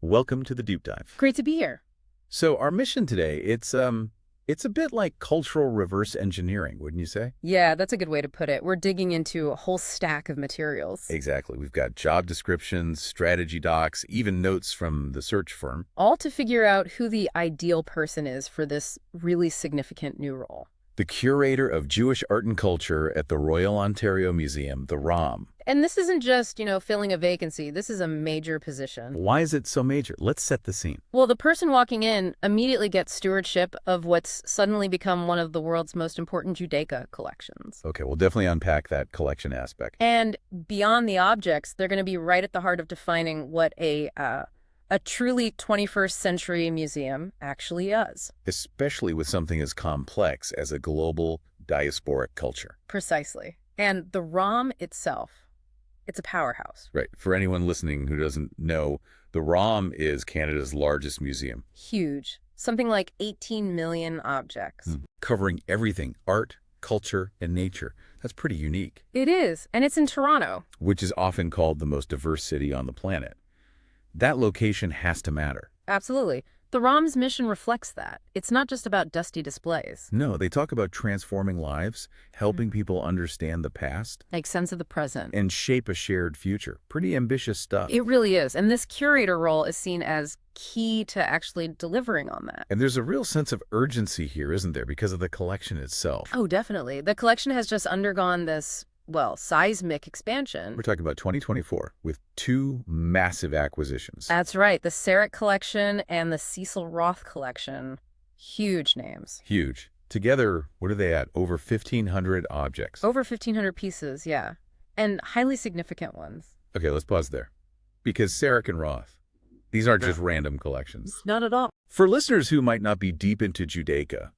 Welcome to the Deep Dive. Great to be here. So our mission today, it's a bit like cultural reverse engineering, wouldn't you say? Yeah, that's a good way to put it. We're digging into a whole stack of materials. Exactly. We've got job descriptions, strategy docs, even notes from the search firm. All to figure out who the ideal person is for this really significant new role. The curator of Jewish art and culture at the Royal Ontario Museum, the ROM. And this isn't just, filling a vacancy. This is a major position. Why is it so major? Let's set the scene. Well, the person walking in immediately gets stewardship of what's suddenly become one of the world's most important Judaica collections. Okay, we'll definitely unpack that collection aspect. And beyond the objects, they're going to be right at the heart of defining what a truly 21st century museum actually is. Especially with something as complex as a global diasporic culture. Precisely. And the ROM itself, it's a powerhouse. Right. For anyone listening who doesn't know, the ROM is Canada's largest museum. Huge. Something like 18 million objects. Covering everything, art, culture, and nature. That's pretty unique. It is. And it's in Toronto. Which is often called the most diverse city on the planet. That location has to matter. Absolutely. The ROM's mission reflects that. It's not just about dusty displays. No, they talk about transforming lives, helping people understand the past. Make sense of the present. And shape a shared future. Pretty ambitious stuff. It really is. And this curator role is seen as key to actually delivering on that. And there's a real sense of urgency here, isn't there, because of the collection itself? Oh, definitely. The collection has just undergone this seismic expansion. We're talking about 2024 with two massive acquisitions. That's right. The Sarick collection and the Cecil Roth collection. Huge names. Huge. Together, what are they at? Over 1,500 objects. Over 1,500 pieces, yeah. And highly significant ones. Okay, let's pause there. Because Sarick and Roth, these aren't just random collections. Not at all. For listeners who might not be deep into Judaica,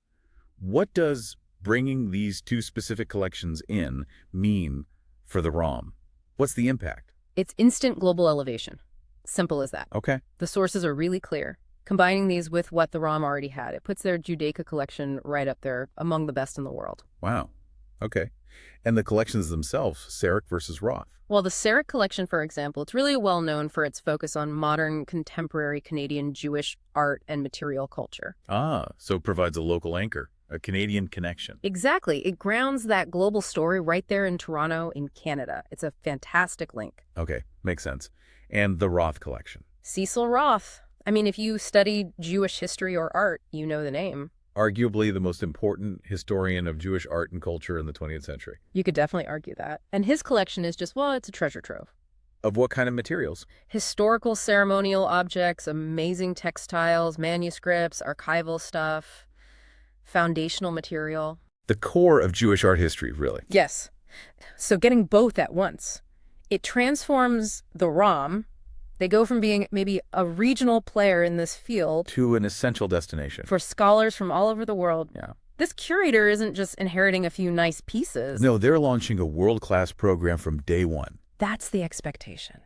what does bringing these two specific collections in mean for the ROM? What's the impact? It's instant global elevation. Simple as that. Okay. The sources are really clear. Combining these with what the ROM already had, it puts their Judaica collection right up there among the best in the world. Wow. Okay. And the collections themselves, Sarick versus Roth. Well, the Sarick collection, for example, it's really well known for its focus on modern, contemporary Canadian Jewish art and material culture. So it provides a local anchor. A Canadian connection. Exactly. It grounds that global story right there in Toronto, in Canada. It's a fantastic link. Okay, makes sense. And the Roth collection. Cecil Roth. I mean, if you study Jewish history or art, you know the name. Arguably the most important historian of Jewish art and culture in the 20th century. You could definitely argue that. And his collection is just, it's a treasure trove. Of what kind of materials? Historical ceremonial objects, amazing textiles, manuscripts, archival stuff. Foundational material. The core of Jewish art history, really. Yes. So getting both at once. It transforms the ROM. They go from being maybe a regional player in this field to an essential destination. For scholars from all over the world. Yeah. This curator isn't just inheriting a few nice pieces. No, they're launching a world-class program from day one. That's the expectation.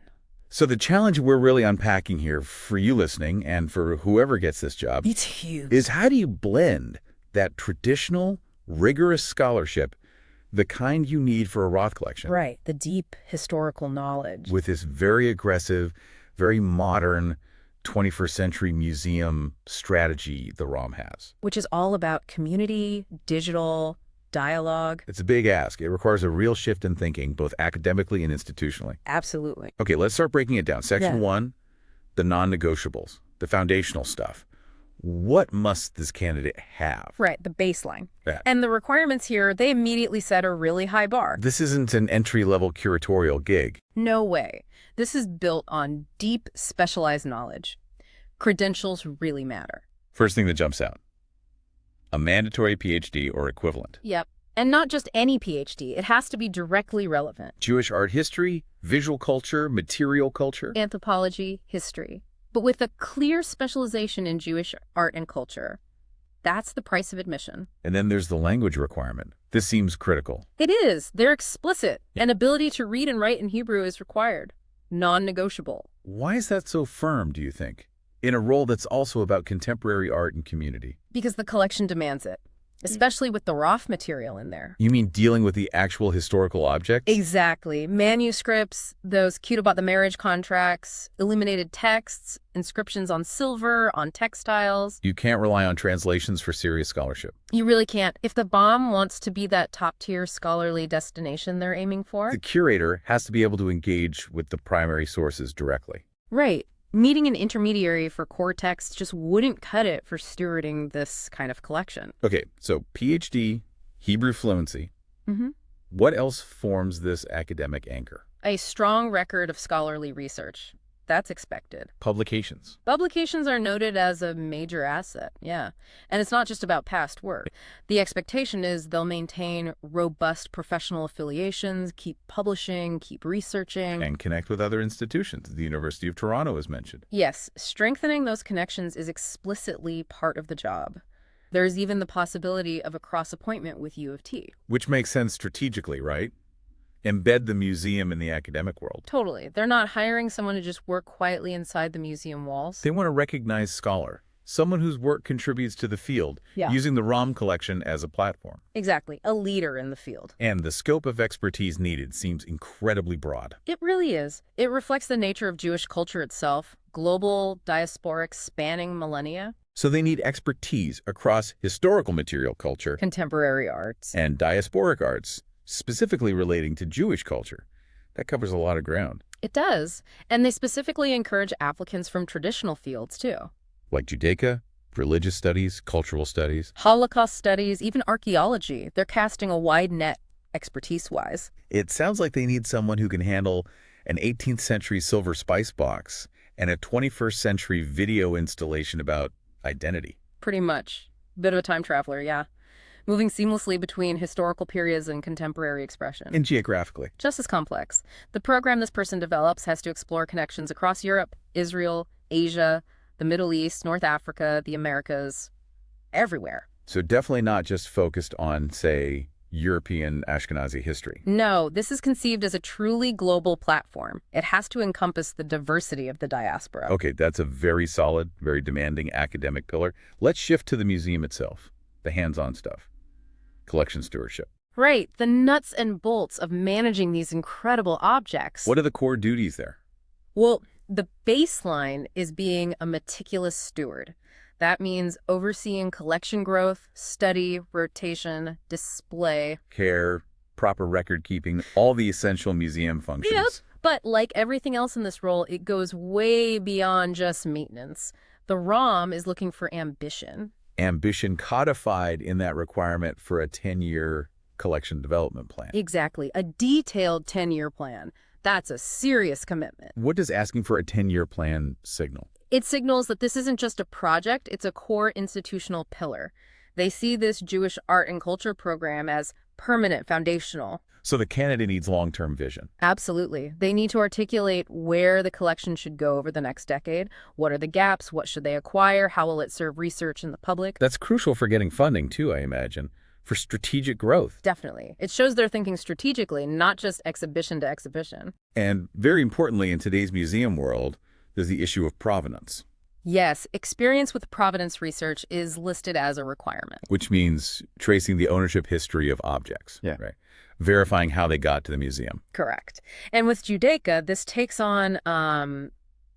So the challenge we're really unpacking here for you listening and for whoever gets this job it's huge. Is how do you blend that traditional, rigorous scholarship, the kind you need for a Roth collection. Right, the deep historical knowledge. With this very aggressive, very modern 21st century museum strategy the ROM has. Which is all about community, digital, dialogue. It's a big ask. It requires a real shift in thinking, both academically and institutionally. Absolutely. Okay, let's start breaking it down. Section 1, the non-negotiables, the foundational stuff. What must this candidate have? Right, the baseline. Yeah. And the requirements here, they immediately set a really high bar. This isn't an entry-level curatorial gig. No way. This is built on deep, specialized knowledge. Credentials really matter. First thing that jumps out. A mandatory PhD or equivalent. Yep. And not just any PhD. It has to be directly relevant. Jewish art history, visual culture, material culture. Anthropology, history. But with a clear specialization in Jewish art and culture. That's the price of admission. And then there's the language requirement. This seems critical. It is. They're explicit. An ability to read and write in Hebrew is required. Non-negotiable. Why is that so firm, do you think? In a role that's also about contemporary art and community? Because the collection demands it. especially with the Roth material in there. You mean dealing with the actual historical objects? Exactly. Manuscripts, those cute about the marriage contracts, illuminated texts, inscriptions on silver, on textiles. You can't rely on translations for serious scholarship. You really can't. If the BOM wants to be that top-tier scholarly destination they're aiming for. The curator has to be able to engage with the primary sources directly. Right. Needing an intermediary for core texts just wouldn't cut it for stewarding this kind of collection. Okay, so PhD, Hebrew fluency. What else forms this academic anchor? A strong record of scholarly research. That's expected. Publications. Publications are noted as a major asset, yeah. And it's not just about past work. The expectation is they'll maintain robust professional affiliations, keep publishing, keep researching. And connect with other institutions. The University of Toronto is mentioned. Yes, strengthening those connections is explicitly part of the job. There's even the possibility of a cross-appointment with U of T. Which makes sense strategically, right? Embed the museum in the academic world. Totally. They're not hiring someone to just work quietly inside the museum walls. They want a recognized scholar, someone whose work contributes to the field, using the ROM collection as a platform. Exactly. A leader in the field. And the scope of expertise needed seems incredibly broad. It really is. It reflects the nature of Jewish culture itself, global, diasporic, spanning millennia. So they need expertise across historical material culture, Contemporary arts. and diasporic arts, specifically relating to Jewish culture. That covers a lot of ground. It does. And they specifically encourage applicants from traditional fields, too. Like Judaica, religious studies, cultural studies. Holocaust studies, even archaeology. They're casting a wide net, expertise-wise. It sounds like they need someone who can handle an 18th century silver spice box and a 21st century video installation about identity. Pretty much. Bit of a time traveler, yeah. Moving seamlessly between historical periods and contemporary expression. And geographically. Just as complex. The program this person develops has to explore connections across Europe, Israel, Asia, the Middle East, North Africa, the Americas, everywhere. So definitely not just focused on, say, European Ashkenazi history. No, this is conceived as a truly global platform. It has to encompass the diversity of the diaspora. Okay, that's a very solid, very demanding academic pillar. Let's shift to the museum itself, the hands-on stuff. Collection stewardship. Right, the nuts and bolts of managing these incredible objects. What are the core duties there? Well, the baseline is being a meticulous steward. That means overseeing collection growth, study, rotation, display. Care, proper record keeping, all the essential museum functions. Yep, but like everything else in this role, it goes way beyond just maintenance. The ROM is looking for ambition. Ambition codified in that requirement for a 10-year collection development plan. Exactly, a detailed 10-year plan. That's a serious commitment. What does asking for a 10-year plan signal? It signals that this isn't just a project, it's a core institutional pillar. They see this Jewish art and culture program as permanent, foundational. So the candidate needs long-term vision. Absolutely. They need to articulate where the collection should go over the next decade. What are the gaps? What should they acquire? How will it serve research and the public? That's crucial for getting funding, too, I imagine, for strategic growth. Definitely. It shows they're thinking strategically, not just exhibition to exhibition. And very importantly, in today's museum world, there's the issue of provenance. Yes, experience with provenance research is listed as a requirement. Which means tracing the ownership history of objects. Yeah. Right. Verifying how they got to the museum. Correct. And with Judaica, this takes on an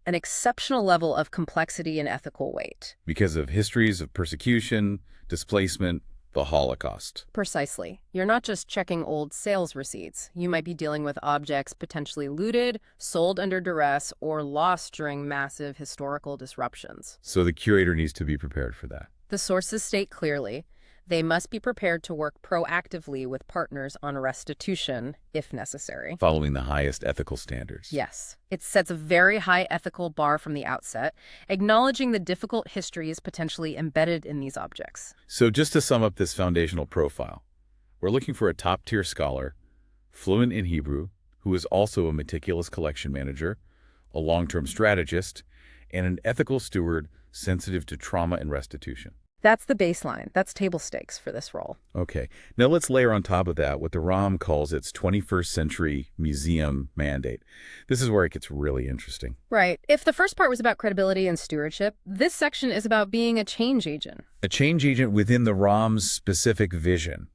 exceptional level of complexity and ethical weight. Because of histories of persecution, displacement, the Holocaust. Precisely. You're not just checking old sales receipts. You might be dealing with objects potentially looted, sold under duress, or lost during massive historical disruptions. So the curator needs to be prepared for that. The sources state clearly, they must be prepared to work proactively with partners on restitution, if necessary. Following the highest ethical standards. Yes. It sets a very high ethical bar from the outset, acknowledging the difficult histories potentially embedded in these objects. So just to sum up this foundational profile, we're looking for a top-tier scholar, fluent in Hebrew, who is also a meticulous collection manager, a long-term strategist, and an ethical steward sensitive to trauma and restitution. That's the baseline. That's table stakes for this role. Okay. Now let's layer on top of that what the ROM calls its 21st century museum mandate. This is where it gets really interesting. Right. If the first part was about credibility and stewardship, this section is about being a change agent. A change agent within the ROM's specific vision.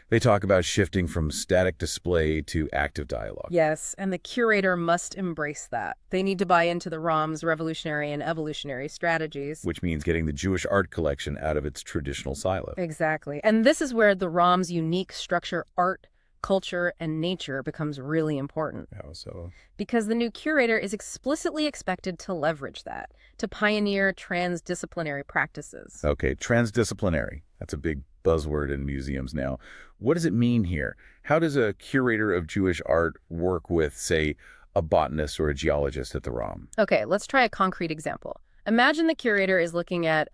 They talk about shifting from static display to active dialogue. Yes, and the curator must embrace that. They need to buy into the ROM's revolutionary and evolutionary strategies. Which means getting the Jewish art collection out of its traditional silo. Exactly. And this is where the ROM's unique structure, art, culture, and nature becomes really important. How so? Because the new curator is explicitly expected to leverage that, to pioneer transdisciplinary practices. Okay, transdisciplinary. That's a big buzzword in museums now. What does it mean here? How does a curator of Jewish art work with, say, a botanist or a geologist at the ROM? Okay, let's try a concrete example. Imagine the curator is looking at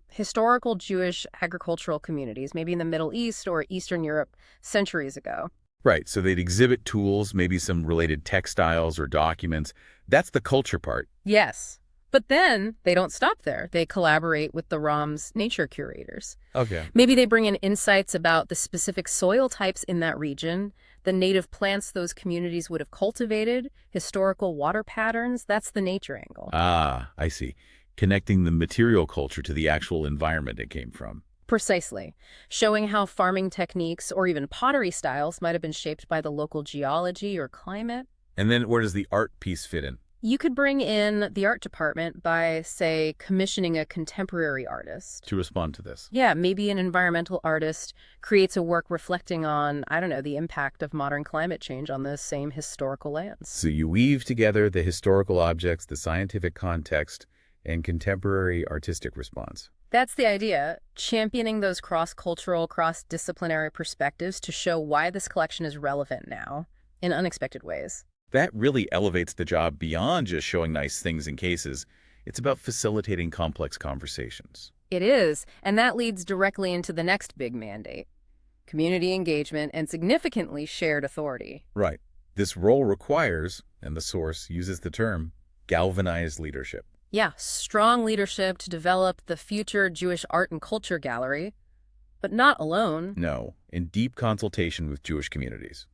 historical Jewish agricultural communities, maybe in the Middle East or Eastern Europe centuries ago. Right, so they'd exhibit tools, maybe some related textiles or documents. That's the culture part. Yes. But then they don't stop there. They collaborate with the ROM's nature curators. Okay. Maybe they bring in insights about the specific soil types in that region, the native plants those communities would have cultivated, historical water patterns. That's the nature angle. Ah, I see. Connecting the material culture to the actual environment it came from. Precisely. Showing how farming techniques or even pottery styles might have been shaped by the local geology or climate. And then where does the art piece fit in? You could bring in the art department by, say, commissioning a contemporary artist. To respond to this. Yeah, maybe an environmental artist creates a work reflecting on, I don't know, the impact of modern climate change on those same historical lands. So you weave together the historical objects, the scientific context, and contemporary artistic response. That's the idea, championing those cross-cultural, cross-disciplinary perspectives to show why this collection is relevant now, in unexpected ways. That really elevates the job beyond just showing nice things in cases. It's about facilitating complex conversations. It is, and that leads directly into the next big mandate: community engagement and significantly shared authority. Right. This role requires, and the source uses the term, galvanized leadership. Yeah, strong leadership to develop the future Jewish art and culture gallery, but not alone. No, in deep consultation with Jewish communities.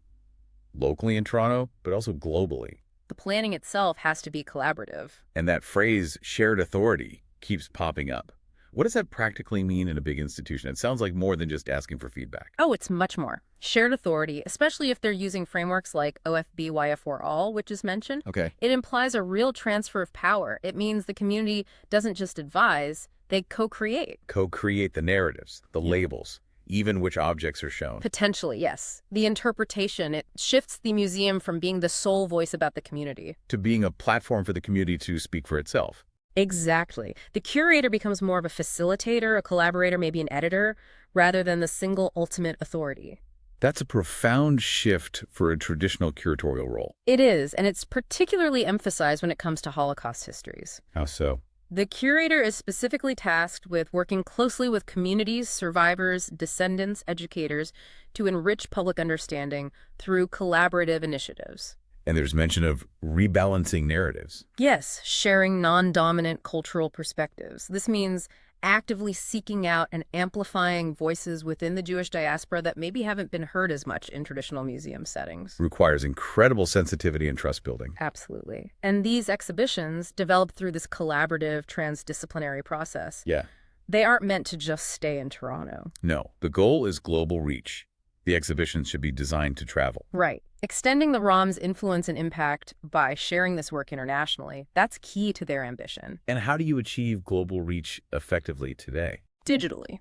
Locally in Toronto, but also globally. The planning itself has to be collaborative. And that phrase, shared authority, keeps popping up. What does that practically mean in a big institution? It sounds like more than just asking for feedback. Oh, it's much more. Shared authority, especially if they're using frameworks like OFB YF4All, which is mentioned, Okay. it implies a real transfer of power. It means the community doesn't just advise, they co-create. Co-create the narratives, the labels, even which objects are shown. Potentially, yes. The interpretation, it shifts the museum from being the sole voice about the community. To being a platform for the community to speak for itself. Exactly. The curator becomes more of a facilitator, a collaborator, maybe an editor, rather than the single ultimate authority. That's a profound shift for a traditional curatorial role. It is, and it's particularly emphasized when it comes to Holocaust histories. How so? The curator is specifically tasked with working closely with communities, survivors, descendants, educators to enrich public understanding through collaborative initiatives. And there's mention of rebalancing narratives. Yes, sharing non-dominant cultural perspectives. This means actively seeking out and amplifying voices within the Jewish diaspora that maybe haven't been heard as much in traditional museum settings. Requires incredible sensitivity and trust building. Absolutely. And these exhibitions, developed through this collaborative, transdisciplinary process, Yeah. they aren't meant to just stay in Toronto. No, the goal is global reach. The exhibitions should be designed to travel. Right. Extending the ROM's influence and impact by sharing this work internationally, that's key to their ambition. And how do you achieve global reach effectively today? Digitally.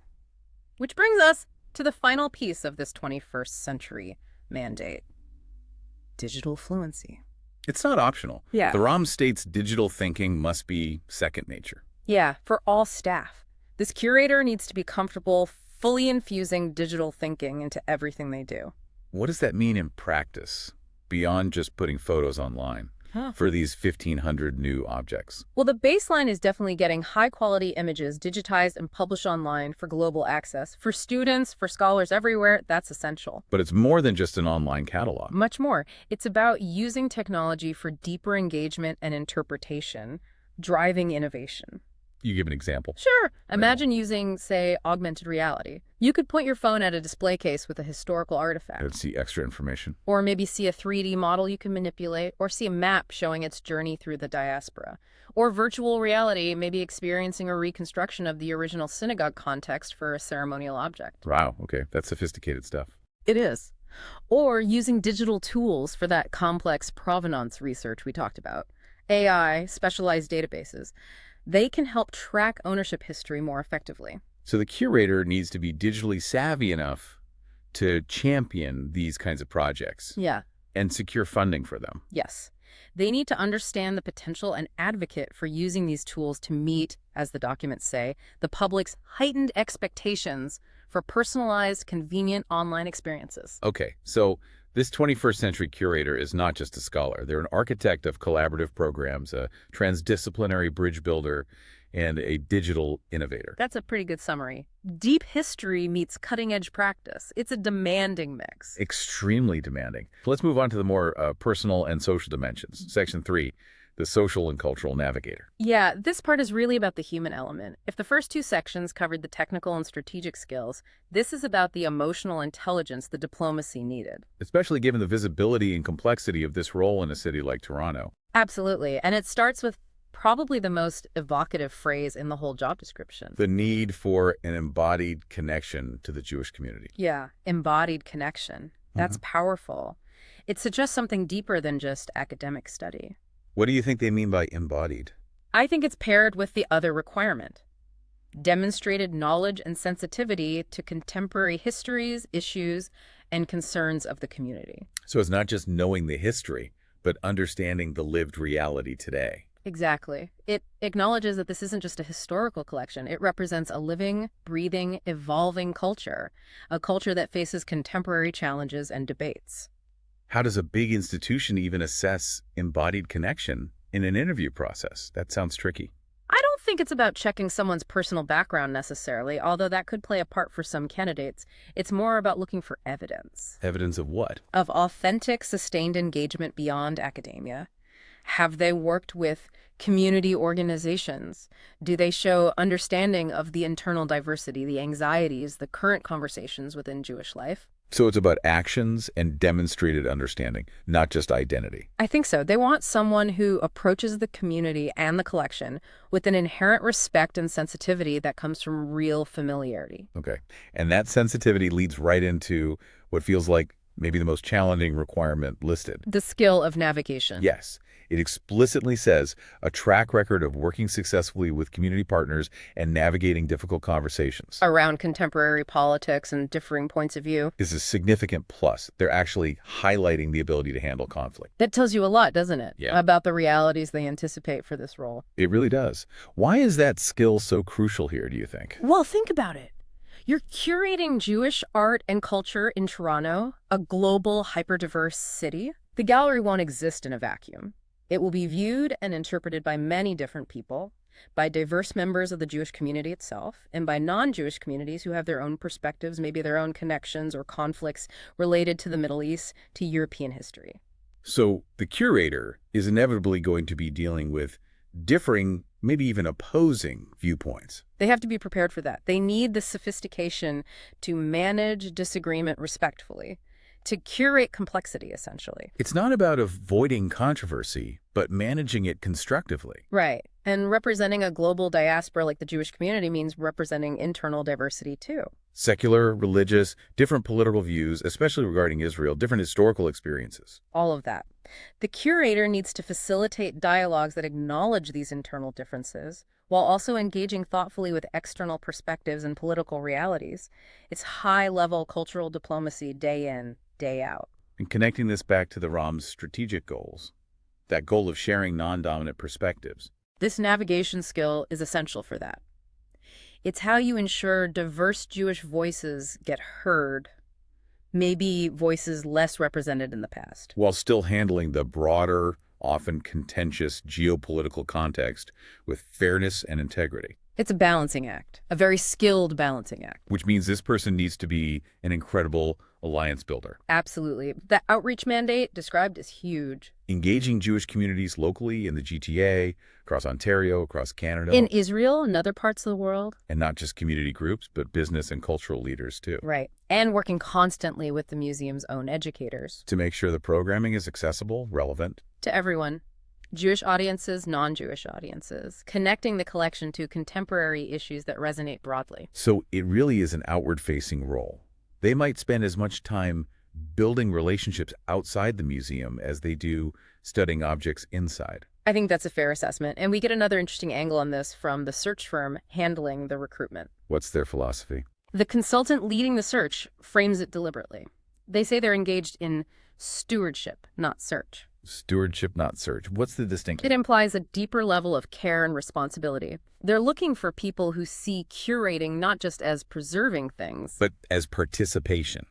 Which brings us to the final piece of this 21st century mandate: digital fluency. It's not optional. Yeah. The ROM states digital thinking must be second nature. Yeah, for all staff. This curator needs to be comfortable fully infusing digital thinking into everything they do. What does that mean in practice, beyond just putting photos online, for these 1,500 new objects? Well, the baseline is definitely getting high-quality images digitized and published online for global access. For students, for scholars everywhere, that's essential. But it's more than just an online catalog. Much more. It's about using technology for deeper engagement and interpretation, driving innovation. You give an example. Sure. Right. Imagine using, say, augmented reality. You could point your phone at a display case with a historical artifact. Let's see extra information. Or maybe see a 3D model you can manipulate, or see a map showing its journey through the diaspora. Or virtual reality, maybe experiencing a reconstruction of the original synagogue context for a ceremonial object. Wow, okay, that's sophisticated stuff. It is. Or using digital tools for that complex provenance research we talked about. AI, specialized databases. They can help track ownership history more effectively. So the curator needs to be digitally savvy enough to champion these kinds of projects Yeah. and secure funding for them. Yes. They need to understand the potential and advocate for using these tools to meet, as the documents say, the public's heightened expectations for personalized, convenient online experiences. Okay, so this 21st century curator is not just a scholar. They're an architect of collaborative programs, a transdisciplinary bridge builder, and a digital innovator. That's a pretty good summary. Deep history meets cutting-edge practice. It's a demanding mix. Extremely demanding. Let's move on to the more personal and social dimensions. Section 3, the social and cultural navigator. Yeah, this part is really about the human element. If the first two sections covered the technical and strategic skills, this is about the emotional intelligence, the diplomacy needed. Especially given the visibility and complexity of this role in a city like Toronto. Absolutely. And it starts with probably the most evocative phrase in the whole job description. The need for an embodied connection to the Jewish community. Yeah, embodied connection. That's powerful. It suggests something deeper than just academic study. What do you think they mean by embodied? I think it's paired with the other requirement. Demonstrated knowledge and sensitivity to contemporary histories, issues, and concerns of the community. So it's not just knowing the history, but understanding the lived reality today. Exactly. It acknowledges that this isn't just a historical collection. It represents a living, breathing, evolving culture, a culture that faces contemporary challenges and debates. How does a big institution even assess embodied connection in an interview process? That sounds tricky. I don't think it's about checking someone's personal background necessarily, although that could play a part for some candidates. It's more about looking for evidence. Evidence of what? Of authentic, sustained engagement beyond academia. Have they worked with community organizations? Do they show understanding of the internal diversity, the anxieties, the current conversations within Jewish life? So it's about actions and demonstrated understanding, not just identity. I think so. They want someone who approaches the community and the collection with an inherent respect and sensitivity that comes from real familiarity. Okay. And that sensitivity leads right into what feels like maybe the most challenging requirement listed. The skill of navigation. Yes. It explicitly says a track record of working successfully with community partners and navigating difficult conversations. Around contemporary politics and differing points of view. Is a significant plus. They're actually highlighting the ability to handle conflict. That tells you a lot, doesn't it? Yeah. About the realities they anticipate for this role. It really does. Why is that skill so crucial here, do you think? Well, think about it. You're curating Jewish art and culture in Toronto, a global, hyper-diverse city. The gallery won't exist in a vacuum. It will be viewed and interpreted by many different people, by diverse members of the Jewish community itself, and by non-Jewish communities who have their own perspectives, maybe their own connections or conflicts related to the Middle East, to European history. So the curator is inevitably going to be dealing with differing, maybe even opposing viewpoints. They have to be prepared for that. They need the sophistication to manage disagreement respectfully, to curate complexity, essentially. It's not about avoiding controversy, but managing it constructively. Right. And representing a global diaspora like the Jewish community means representing internal diversity, too. Secular, religious, different political views, especially regarding Israel, different historical experiences. All of that. The curator needs to facilitate dialogues that acknowledge these internal differences, while also engaging thoughtfully with external perspectives and political realities. It's high-level cultural diplomacy day in, day out. And connecting this back to the RAM's strategic goals, that goal of sharing non-dominant perspectives. This navigation skill is essential for that. It's how you ensure diverse Jewish voices get heard, maybe voices less represented in the past. While still handling the broader, often contentious geopolitical context with fairness and integrity. It's a balancing act, a very skilled balancing act. Which means this person needs to be an incredible alliance builder. Absolutely. The outreach mandate described is huge. Engaging Jewish communities locally in the GTA, across Ontario, across Canada. In Israel and other parts of the world. And not just community groups, but business and cultural leaders, too. Right. And working constantly with the museum's own educators. To make sure the programming is accessible, relevant. To everyone. Jewish audiences, non-Jewish audiences. Connecting the collection to contemporary issues that resonate broadly. So it really is an outward-facing role. They might spend as much time building relationships outside the museum as they do studying objects inside. I think that's a fair assessment. And we get another interesting angle on this from the search firm handling the recruitment. What's their philosophy? The consultant leading the search frames it deliberately. They say they're engaged in stewardship, not search. Stewardship, not search. What's the distinction? It implies a deeper level of care and responsibility. They're looking for people who see curating not just as preserving things, but as participation.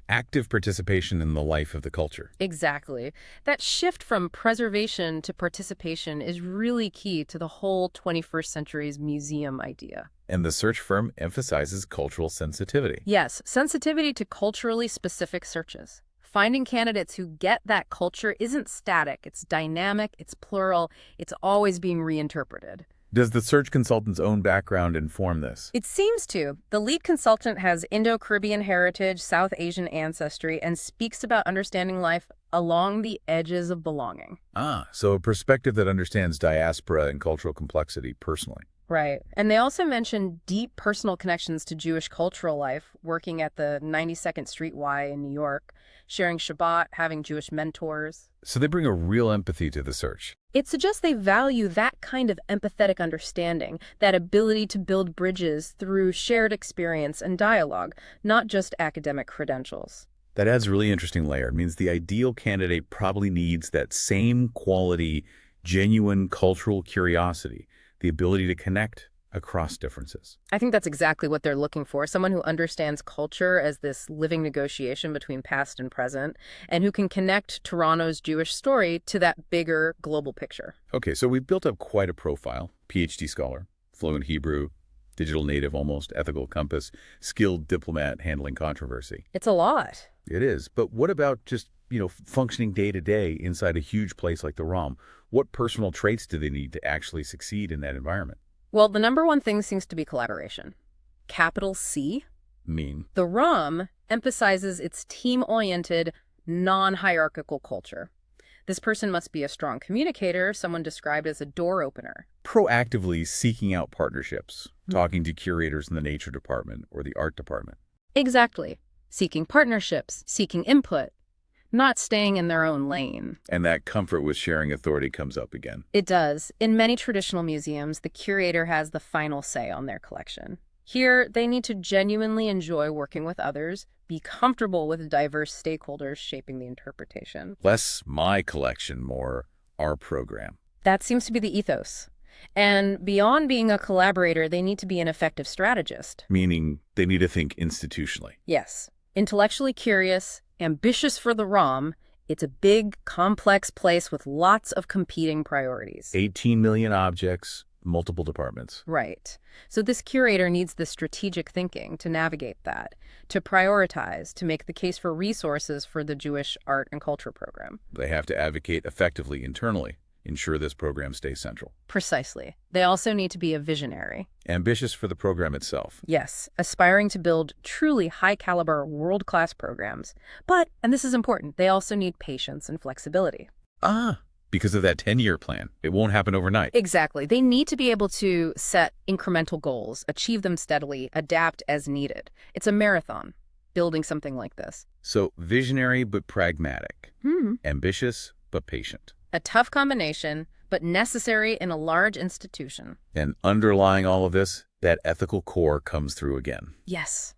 Active participation in the life of the culture. Exactly. That shift from preservation to participation is really key to the whole 21st century's museum idea. And the search firm emphasizes cultural sensitivity. Yes, sensitivity to culturally specific searches. Finding candidates who get that culture isn't static, it's dynamic, it's plural, it's always being reinterpreted. Does the search consultant's own background inform this? It seems to. The lead consultant has Indo-Caribbean heritage, South Asian ancestry, and speaks about understanding life along the edges of belonging. So a perspective that understands diaspora and cultural complexity personally. Right. And they also mention deep personal connections to Jewish cultural life, working at the 92nd Street Y in New York, sharing Shabbat, having Jewish mentors. So they bring a real empathy to the search. It suggests they value that kind of empathetic understanding, that ability to build bridges through shared experience and dialogue, not just academic credentials. That adds a really interesting layer. It means the ideal candidate probably needs that same quality, genuine cultural curiosity, the ability to connect across differences. I think that's exactly what they're looking for, someone who understands culture as this living negotiation between past and present, and who can connect Toronto's Jewish story to that bigger global picture. Okay, so we've built up quite a profile. PhD scholar, fluent Hebrew, digital native almost, ethical compass, skilled diplomat handling controversy. It's a lot. It is, but what about just, functioning day to day inside a huge place like the ROM? What personal traits do they need to actually succeed in that environment? Well, the number one thing seems to be collaboration. Capital C. Mean. The ROM emphasizes its team-oriented, non-hierarchical culture. This person must be a strong communicator, someone described as a door opener. Proactively seeking out partnerships, talking to curators in the nature department or the art department. Exactly. Seeking partnerships, seeking input, not staying in their own lane. And that comfort with sharing authority comes up again. It does. In many traditional museums, the curator has the final say on their collection. Here, they need to genuinely enjoy working with others, be comfortable with diverse stakeholders shaping the interpretation. Less my collection, more our program. That seems to be the ethos. And beyond being a collaborator, they need to be an effective strategist. Meaning they need to think institutionally. Yes. Intellectually curious, ambitious for the ROM, it's a big, complex place with lots of competing priorities. 18 million objects, multiple departments. Right. So this curator needs the strategic thinking to navigate that, to prioritize, to make the case for resources for the Jewish art and culture program. They have to advocate effectively internally, ensure this program stays central. Precisely. They also need to be a visionary. Ambitious for the program itself. Yes, aspiring to build truly high-caliber, world-class programs. But, and this is important, they also need patience and flexibility. Because of that 10-year plan. It won't happen overnight. Exactly. They need to be able to set incremental goals, achieve them steadily, adapt as needed. It's a marathon, building something like this. So visionary but pragmatic. Ambitious but patient. A tough combination, but necessary in a large institution. And underlying all of this, that ethical core comes through again. Yes.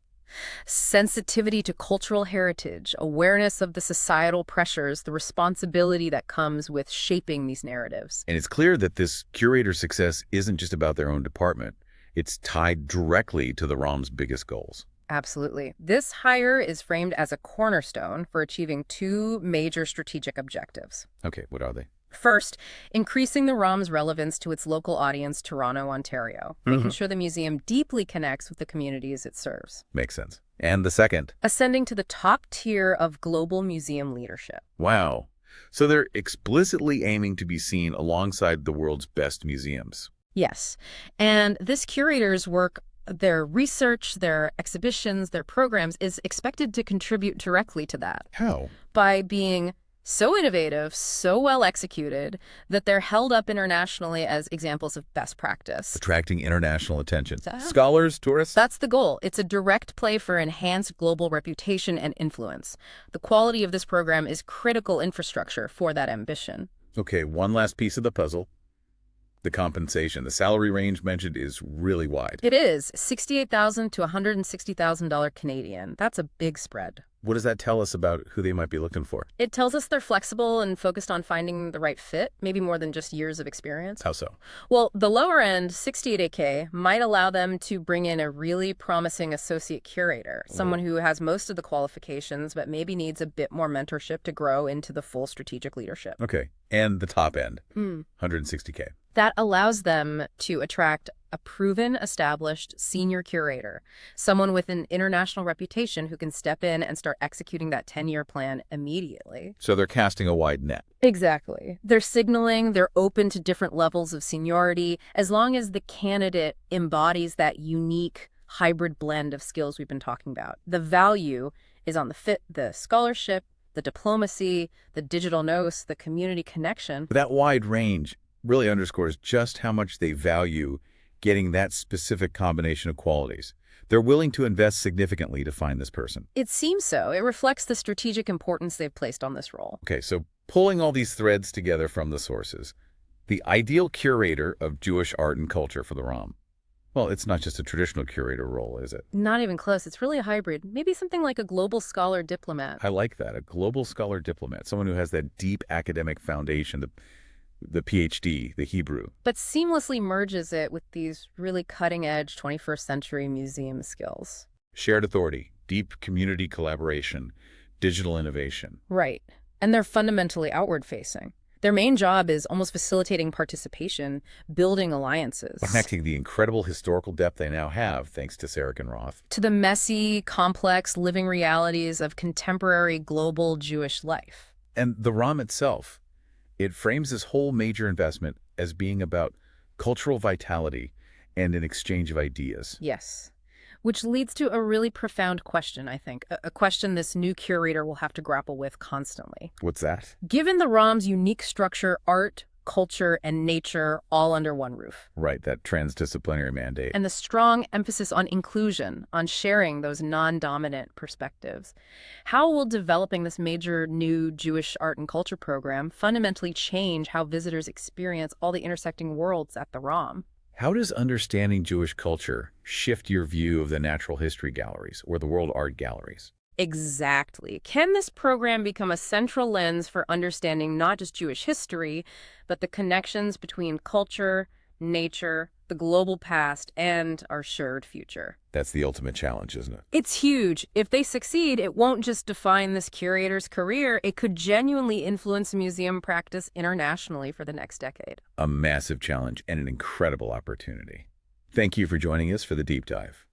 Sensitivity to cultural heritage, awareness of the societal pressures, the responsibility that comes with shaping these narratives. And it's clear that this curator success isn't just about their own department. It's tied directly to the ROM's biggest goals. Absolutely. This hire is framed as a cornerstone for achieving two major strategic objectives. Okay, what are they? First, increasing the ROM's relevance to its local audience, Toronto, Ontario, making sure the museum deeply connects with the communities it serves. Makes sense. And the second? Ascending to the top tier of global museum leadership. Wow. So they're explicitly aiming to be seen alongside the world's best museums. Yes. And this curator's work, their research, their exhibitions, their programs, is expected to contribute directly to that How? by being so innovative, so well executed, that they're held up internationally as examples of best practice. Attracting international attention. Yeah. Scholars, tourists? That's the goal. It's a direct play for enhanced global reputation and influence. The quality of this program is critical infrastructure for that ambition. Okay, one last piece of the puzzle. The compensation. The salary range mentioned is really wide. It is $68,000 to $160,000 Canadian. That's a big spread. What does that tell us about who they might be looking for? It tells us they're flexible and focused on finding the right fit, maybe more than just years of experience. How so? Well, the lower end, $68K, might allow them to bring in a really promising associate curator, someone who has most of the qualifications but maybe needs a bit more mentorship to grow into the full strategic leadership. Okay, and the top end, 160K. That allows them to attract a proven, established senior curator, someone with an international reputation who can step in and start executing that 10-year plan immediately. So they're casting a wide net. Exactly. They're signaling they're open to different levels of seniority as long as the candidate embodies that unique hybrid blend of skills we've been talking about. The value is on the fit, the scholarship, the diplomacy, the digital nous, the community connection. But that wide range really underscores just how much they value getting that specific combination of qualities. They're willing to invest significantly to find this person. It seems so. It reflects the strategic importance they've placed on this role. Okay, so pulling all these threads together from the sources, the ideal curator of Jewish art and culture for the ROM. Well, it's not just a traditional curator role, is it? Not even close. It's really a hybrid. Maybe something like a global scholar diplomat. I like that, a global scholar diplomat, someone who has that deep academic foundation, the PhD, the Hebrew. But seamlessly merges it with these really cutting-edge 21st century museum skills. Shared authority, deep community collaboration, digital innovation. Right. And they're fundamentally outward-facing. Their main job is almost facilitating participation, building alliances. Connecting the incredible historical depth they now have, thanks to Sarick and Roth. To the messy, complex living realities of contemporary global Jewish life. And the ROM itself, it frames this whole major investment as being about cultural vitality and an exchange of ideas. Yes. Which leads to a really profound question, I think. A question this new curator will have to grapple with constantly. What's that? Given the ROM's unique structure, art, culture, and nature all under one roof. Right, that transdisciplinary mandate. And the strong emphasis on inclusion, on sharing those non-dominant perspectives. How will developing this major new Jewish art and culture program fundamentally change how visitors experience all the intersecting worlds at the ROM? How does understanding Jewish culture shift your view of the natural history galleries or the world art galleries? Exactly. Can this program become a central lens for understanding not just Jewish history, but the connections between culture, nature, the global past, and our shared future? That's the ultimate challenge, isn't it? It's huge. If they succeed, it won't just define this curator's career, it could genuinely influence museum practice internationally for the next decade. A massive challenge and an incredible opportunity. Thank you for joining us for the deep dive.